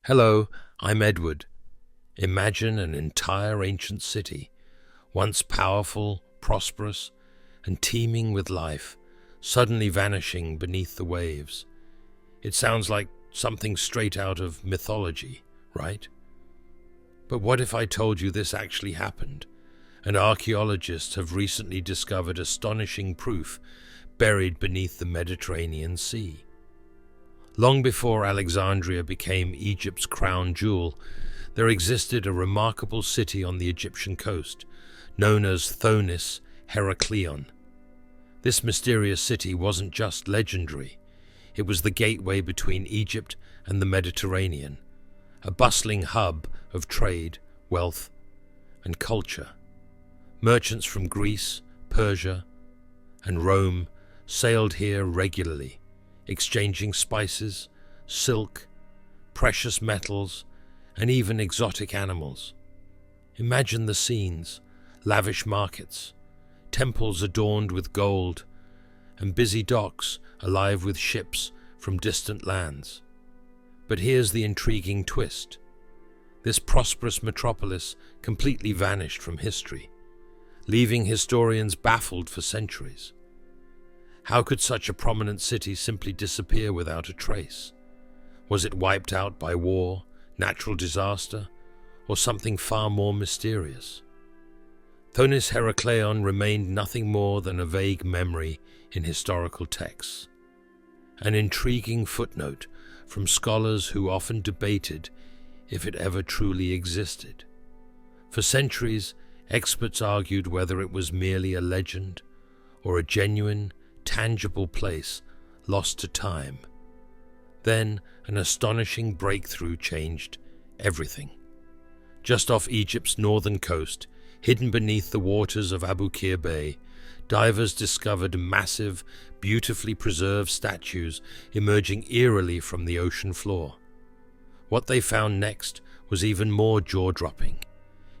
Hello, I'm Edward. Imagine an entire ancient city, once powerful, prosperous, and teeming with life, suddenly vanishing beneath the waves. It sounds like something straight out of mythology, right? But what if I told you this actually happened, and archaeologists have recently discovered astonishing proof buried beneath the Mediterranean Sea? Long before Alexandria became Egypt's crown jewel, there existed a remarkable city on the Egyptian coast, known as Thonis-Heracleion. This mysterious city wasn't just legendary, it was the gateway between Egypt and the Mediterranean, a bustling hub of trade, wealth, and culture. Merchants from Greece, Persia, and Rome sailed here regularly, exchanging spices, silk, precious metals, and even exotic animals. Imagine the scenes: lavish markets, temples adorned with gold, and busy docks alive with ships from distant lands. But here's the intriguing twist. This prosperous metropolis completely vanished from history, leaving historians baffled for centuries. How could such a prominent city simply disappear without a trace? Was it wiped out by war, natural disaster, or something far more mysterious? Thonis-Heracleion remained nothing more than a vague memory in historical texts, an intriguing footnote from scholars who often debated if it ever truly existed. For centuries, experts argued whether it was merely a legend or a genuine, tangible place lost to time. Then an astonishing breakthrough changed everything. Just off Egypt's northern coast, hidden beneath the waters of Abu Qir Bay, divers discovered massive, beautifully preserved statues emerging eerily from the ocean floor. What they found next was even more jaw-dropping.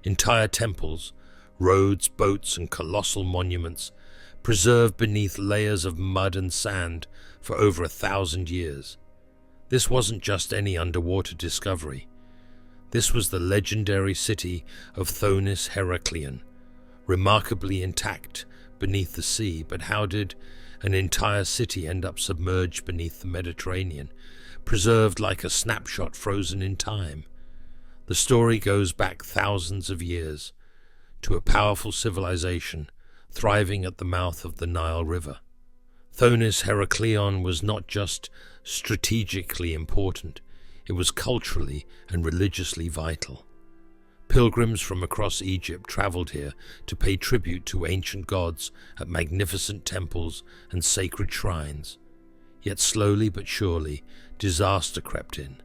Entire temples, roads, boats, and colossal monuments preserved beneath layers of mud and sand for over 1,000 years. This wasn't just any underwater discovery. This was the legendary city of Thonis-Heracleion, remarkably intact beneath the sea. But how did an entire city end up submerged beneath the Mediterranean, preserved like a snapshot frozen in time? The story goes back thousands of years to a powerful civilization thriving at the mouth of the Nile River. Thonis-Heracleion was not just strategically important, it was culturally and religiously vital. Pilgrims from across Egypt traveled here to pay tribute to ancient gods at magnificent temples and sacred shrines. Yet slowly but surely, disaster crept in.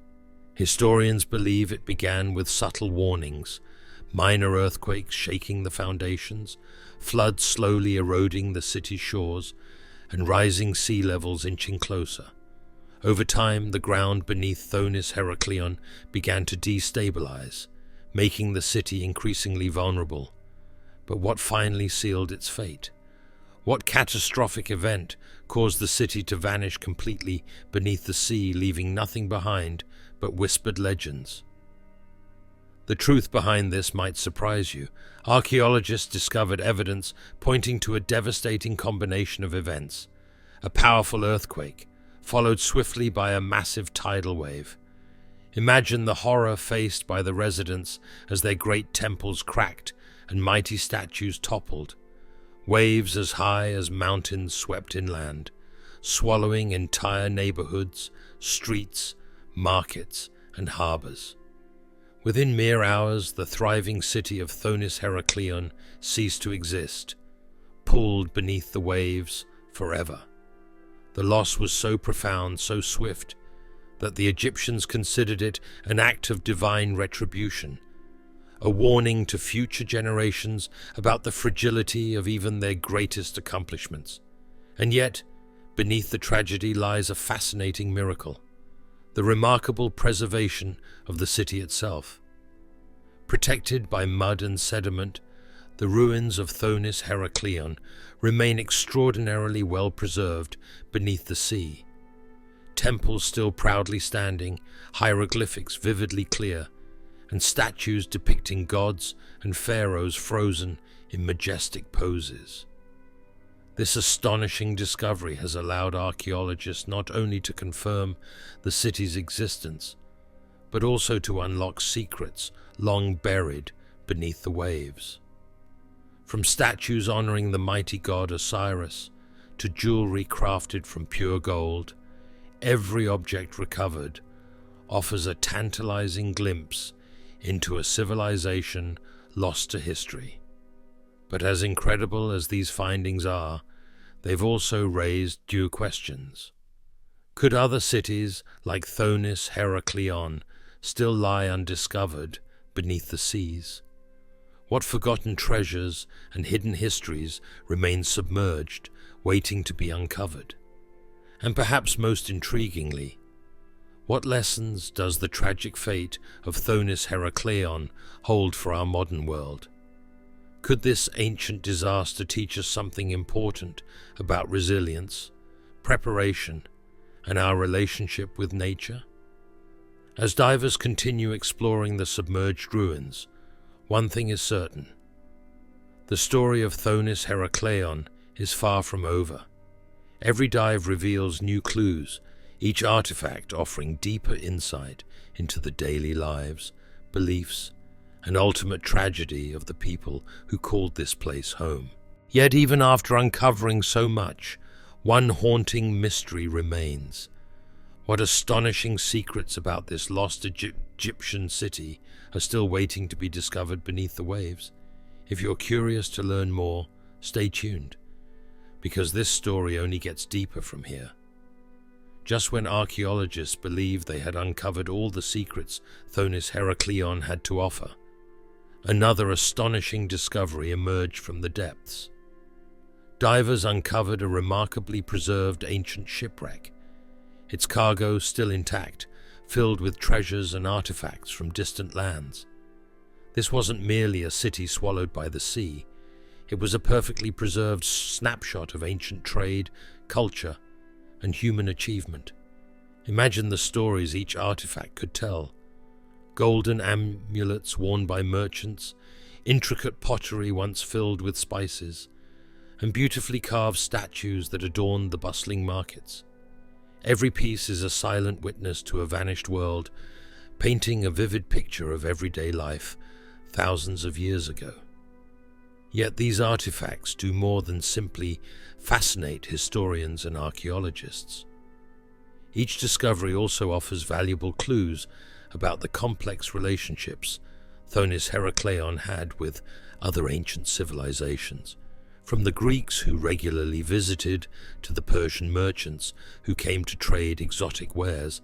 Historians believe it began with subtle warnings: minor earthquakes shaking the foundations, floods slowly eroding the city's shores, and rising sea levels inching closer. Over time, the ground beneath Thonis-Heracleion began to destabilize, making the city increasingly vulnerable. But what finally sealed its fate? What catastrophic event caused the city to vanish completely beneath the sea, leaving nothing behind but whispered legends? The truth behind this might surprise you. Archaeologists discovered evidence pointing to a devastating combination of events: a powerful earthquake, followed swiftly by a massive tidal wave. Imagine the horror faced by the residents as their great temples cracked and mighty statues toppled. Waves as high as mountains swept inland, swallowing entire neighborhoods, streets, markets, and harbors. Within mere hours, the thriving city of Thonis-Heracleion ceased to exist, pulled beneath the waves forever. The loss was so profound, so swift, that the Egyptians considered it an act of divine retribution, a warning to future generations about the fragility of even their greatest accomplishments. And yet, beneath the tragedy lies a fascinating miracle: the remarkable preservation of the city itself. Protected by mud and sediment, the ruins of Thonis-Heracleion remain extraordinarily well preserved beneath the sea. temples still proudly standing, hieroglyphics vividly clear, and statues depicting gods and pharaohs frozen in majestic poses. This astonishing discovery has allowed archaeologists not only to confirm the city's existence, but also to unlock secrets long buried beneath the waves. From statues honoring the mighty god Osiris to jewelry crafted from pure gold, every object recovered offers a tantalizing glimpse into a civilization lost to history. But as incredible as these findings are, they've also raised due questions. Could other cities like Thonis-Heracleion still lie undiscovered beneath the seas? What forgotten treasures and hidden histories remain submerged, waiting to be uncovered? And perhaps most intriguingly, what lessons does the tragic fate of Thonis-Heracleion hold for our modern world? Could this ancient disaster teach us something important about resilience, preparation, and our relationship with nature? As divers continue exploring the submerged ruins, one thing is certain. The story of Thonis-Heracleion is far from over. Every dive reveals new clues, each artifact offering deeper insight into the daily lives, beliefs, and ultimate tragedy of the people who called this place home. Yet even after uncovering so much, one haunting mystery remains. What astonishing secrets about this lost Egyptian city are still waiting to be discovered beneath the waves? If you're curious to learn more, stay tuned, because this story only gets deeper from here. Just when archaeologists believed they had uncovered all the secrets Thonis-Heracleion had to offer, another astonishing discovery emerged from the depths. Divers uncovered a remarkably preserved ancient shipwreck, its cargo still intact, filled with treasures and artifacts from distant lands. This wasn't merely a city swallowed by the sea. It was a perfectly preserved snapshot of ancient trade, culture, and human achievement. Imagine the stories each artifact could tell. Golden amulets worn by merchants, intricate pottery once filled with spices, and beautifully carved statues that adorned the bustling markets. Every piece is a silent witness to a vanished world, painting a vivid picture of everyday life thousands of years ago. Yet these artifacts do more than simply fascinate historians and archaeologists. Each discovery also offers valuable clues about the complex relationships Thonis-Heracleion had with other ancient civilizations, from the Greeks who regularly visited to the Persian merchants who came to trade exotic wares.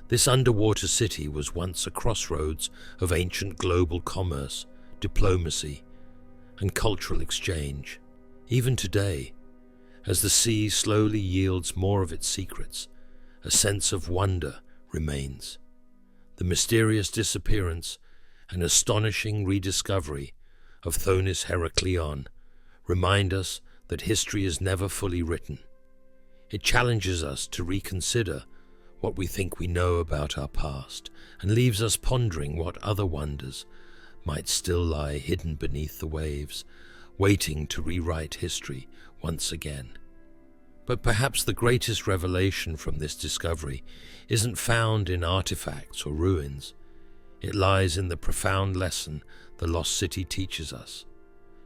This underwater city was once a crossroads of ancient global commerce, diplomacy, and cultural exchange. Even today, as the sea slowly yields more of its secrets, a sense of wonder remains. The mysterious disappearance and astonishing rediscovery of Thonis-Heracleion remind us that history is never fully written. It challenges us to reconsider what we think we know about our past and leaves us pondering what other wonders might still lie hidden beneath the waves, waiting to rewrite history once again. But perhaps the greatest revelation from this discovery isn't found in artifacts or ruins. It lies in the profound lesson the lost city teaches us.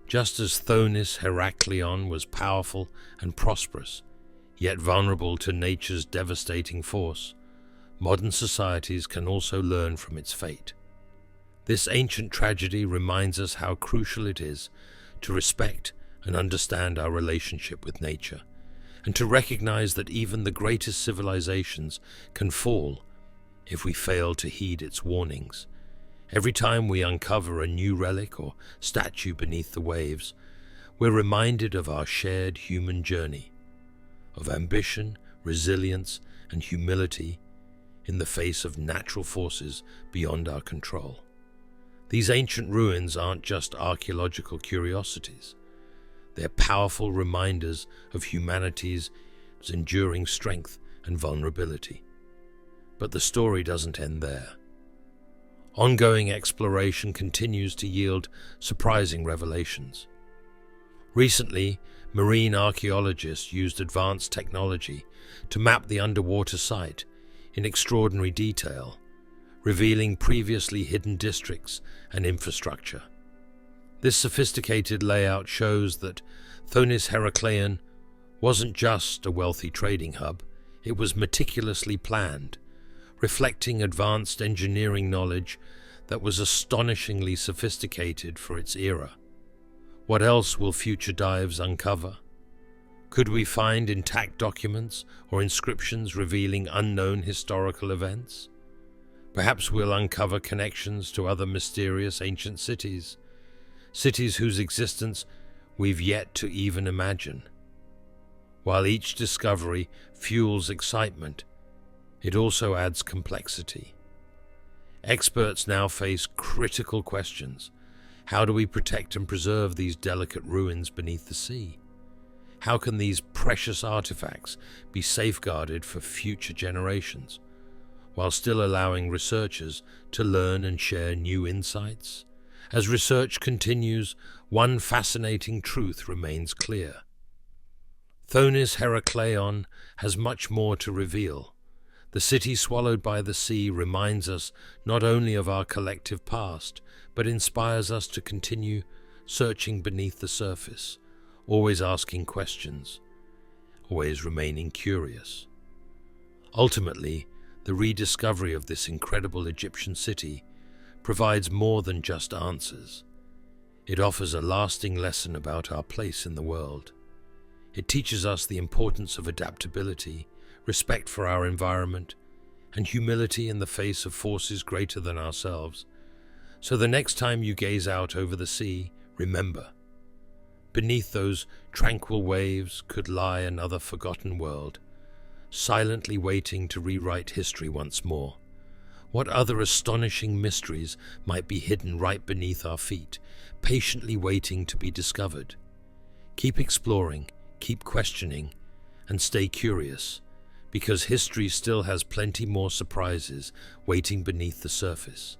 Just as Thonis-Heracleion was powerful and prosperous, yet vulnerable to nature's devastating force, modern societies can also learn from its fate. This ancient tragedy reminds us how crucial it is to respect and understand our relationship with nature, and to recognize that even the greatest civilizations can fall if we fail to heed its warnings. Every time we uncover a new relic or statue beneath the waves, we're reminded of our shared human journey, of ambition, resilience, and humility in the face of natural forces beyond our control. These ancient ruins aren't just archaeological curiosities. They're powerful reminders of humanity's enduring strength and vulnerability. But the story doesn't end there. Ongoing exploration continues to yield surprising revelations. Recently, marine archaeologists used advanced technology to map the underwater site in extraordinary detail, revealing previously hidden districts and infrastructure. This sophisticated layout shows that Thonis-Heracleion wasn't just a wealthy trading hub, it was meticulously planned, reflecting advanced engineering knowledge that was astonishingly sophisticated for its era. What else will future dives uncover? Could we find intact documents or inscriptions revealing unknown historical events? Perhaps we'll uncover connections to other mysterious ancient cities, cities whose existence we've yet to even imagine. While each discovery fuels excitement, it also adds complexity. Experts now face critical questions. How do we protect and preserve these delicate ruins beneath the sea? How can these precious artifacts be safeguarded for future generations, while still allowing researchers to learn and share new insights? As research continues, one fascinating truth remains clear. Thonis-Heracleion has much more to reveal. The city swallowed by the sea reminds us not only of our collective past, but inspires us to continue searching beneath the surface, always asking questions, always remaining curious. Ultimately, the rediscovery of this incredible Egyptian city provides more than just answers. It offers a lasting lesson about our place in the world. It teaches us the importance of adaptability, respect for our environment, and humility in the face of forces greater than ourselves. So the next time you gaze out over the sea, remember, beneath those tranquil waves could lie another forgotten world, silently waiting to rewrite history once more. What other astonishing mysteries might be hidden right beneath our feet, patiently waiting to be discovered? Keep exploring, keep questioning, and stay curious, because history still has plenty more surprises waiting beneath the surface.